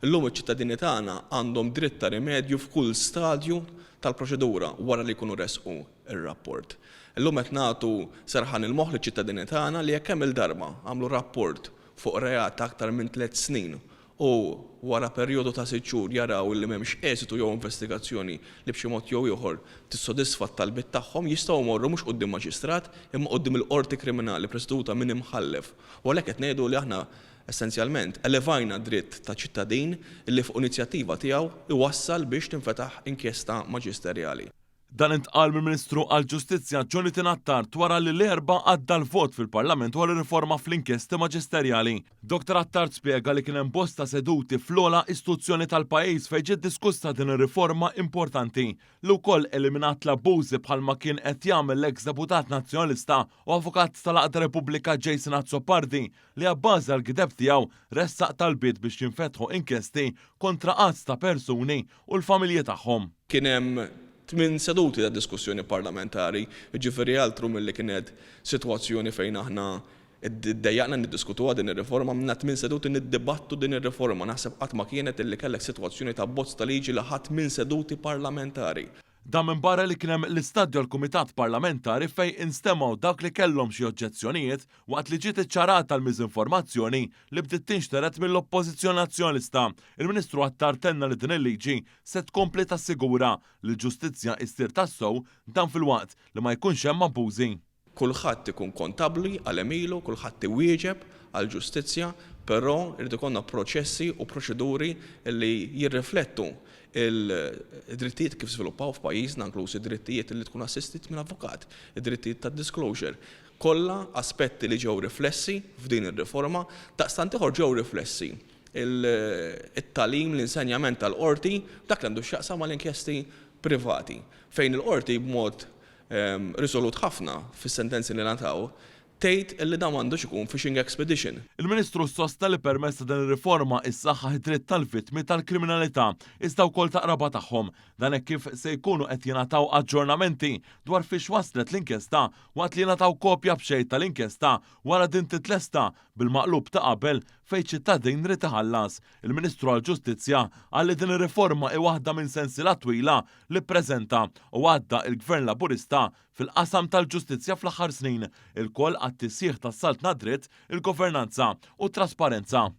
Illum iċ-ċittadini tagħna għandhom dritt ta' rimedju f'kull stadju tal-proċedura wara li jkunu resqu ir-rapport. Illum qed nagħtu serħan il-moħħ liċ-ċittadini tagħna li jekk hemm il-darba għamlu rapport fuq reat ta' aktar minn 3 snin u wara perjodu ta' 6 xhur jaraw li m'hemmx eżitu jew investigazzjoni li b'xi mod jew ieħor tissodisfa t-talbiet tagħhom jistgħu jmorru mhux quddiem maġistrat imma quddiem il-qorti kriminali presduta minn imħallef. U għalhekk qed ngħidu li aħna essenzjalment elevajna dritt ta' ċittadin li fuq inizjattiva tiegħu iwassal biex tinfetaħ inkjesta maġisterjali. Dan intqal mill-Ministru għall-Ġustizzja Jonathan Attard wara li l-erba' għadda l-vot fil-Parlament wara riforma fl-inkjesti maġisterjali. Dr. Attard spjega li kien hemm bosta seduti fl-ogħla istituzzjoni tal-pajjiż fejn ġiet diskussa din ir-riforma importanti li wkoll eliminat l-abbużi bħalma kien qed jagħmel l-eks deputat nazzjonalista u avukat tal-Aqda Repubblika Jason Azzopardi li abbażi għall-gideb tiegħu ressaq talbiet biex jinfetħu inkjesti kontra qatt ta' persuni u l-familji tagħhom. Kien hemm 8 seduti ta' diskussjoni parlamentari, ġifieri altru milli kienet sitwazzjoni fejn aħna iddejjaqna niddiskutuha din ir-riforma minna 8 seduti niddibattu din ir-riforma. Naħseb qatt ma kienet illi kellek sitwazzjoni ta' bozz ta' liġi li ħadd 8 seduti parlamentari. Dan minbarra li kien hemm l-istadju l-Kumitat Parlamentari fejn instemgħu dawk li kellhom xi oġġezzjonijiet waqt li ġiet iċċarata l-miżinformazzjoni li bdiet tinxteret mill-Oppożizzjoni Nazzjonalista. Il-Ministru Attard tenna li din il-liġi se tkompli tassigura li l-ġustizzja ssir tassew dan filwaqt li ma jkunx hemm abbużi. Kulħadd ikun kontabbli għal emilu, kulħadd iwieġeb għall ġustizzja, però irid ikollna proċessi u proċeduri li jirriflettu il-drittijiet kif sviluppaw f'pajjiżna inkluż id-drittijiet li tkun assistit minn avukat, id-drittijiet tad-disclosure. Kollha aspetti li ġew riflessi f'din ir-riforma, daqstant ieħor ġew riflessi it-tagħlim l-insenjament tal-qorti dak li għandu x'jaqsam mal-inkjesti privati fejn il-qorti b'mod risolut ħafna fis-sentenzi li nataw tgħid illi dan m'għandux ikun fishing expedition. Il-Ministru sosta li permezz din ir-riforma issaħħaħ id-dritt tal-vittmi tal-kriminalità iżda wkoll taqraba tagħhom. Dan hekk kif se jkunu qed jingħataw aġġornamenti dwar fiex waslet l-inkjesta waqt li jingħataw kopja b'xejn tal-inkjesta wara din titlesta bil-maqlub ta' qabel fejn ċittadin rid iħallas. Il-Ministru għall-Ġustizzja qal li din ir-riforma hi waħda minn sensiela twila li ppreżenta u għadda l-Gvern Laburista fil-qasam tal-ġustizzja fl-aħħar snin il-koll għat-tisjieħ tas-salt nad dritt, il-governanza u trasparenza.